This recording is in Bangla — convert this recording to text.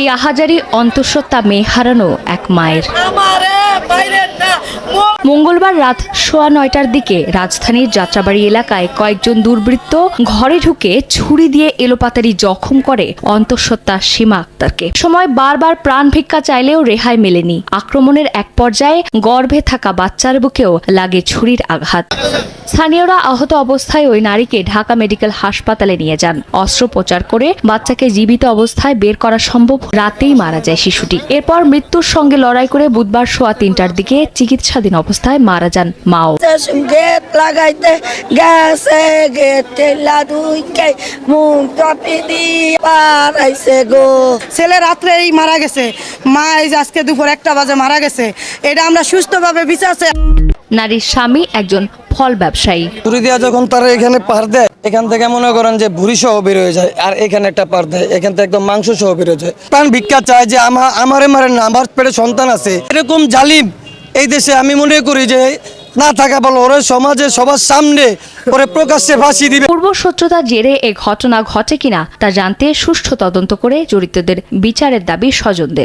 এই আহাজারি অন্তঃসত্ত্বা মেয়ে হারানো এক মায়ের। মঙ্গলবার রাত 9:15টার দিকে রাজধানীর যাত্রাবাড়ি এলাকায় কয়েকজন দুর্বৃত্ত ঘরে ঢুকে ছুরি দিয়ে এলোপাতাড়ি জখম করে অন্তঃসত্ত্বা সীমা আক্তারকে। সময় বারবার প্রাণ ভিক্ষা চাইলেও রেহাই মেলেনি। আক্রমণের এক পর্যায়ে গর্ভে থাকা বাচ্চার বুকেও লাগে ছুরির আঘাত। স্থানীয়রা আহত অবস্থায় ওই নারীকে ঢাকা মেডিকেল হাসপাতালে নিয়ে যান। অস্ত্রোপচার করে বাচ্চাকে জীবিত অবস্থায় বের করা সম্ভব। রাতেই মারা যায় শিশুটি। এরপর মৃত্যুর সঙ্গে লড়াই করে বুধবার 3:15টার দিকে চিকিৎসাধীন অবস্থায় মারা যান মাও। ছেলে রাত্রেই মারা গেছে, মা এই যে আজকে দুপুর 1টা বাজে মারা গেছে। এটা আমরা সুস্থভাবে বিচারছে। নারীর স্বামী একজন ফল ব্যবসায়ী। ছুরি দিয়া যখন তারা এখানে পার দেয়, এখান থেকে মনে করেন যে ভুঁড়ি সহ বের হয়ে যায়, আর এখানে একটা পার দেয়, এখান থেকে একদম মাংস সহ বের হয়ে যায়। প্রাণ ভিক্ষা চায় যে আমারে মারেন না, আমার পেটে সন্তান আছে। এরকম জালিম এই দেশে আমি মনে করি যে না থাকা ভালো। ওরা সমাজে সবার সামনে ওরে প্রকাশ্যে ফাঁসি দিবে। পূর্ব শত্রুতার জেরে এ ঘটনা ঘটে কিনা তা জানতে সুষ্ঠু তদন্ত করে জড়িতদের বিচারের দাবি স্বজনদের।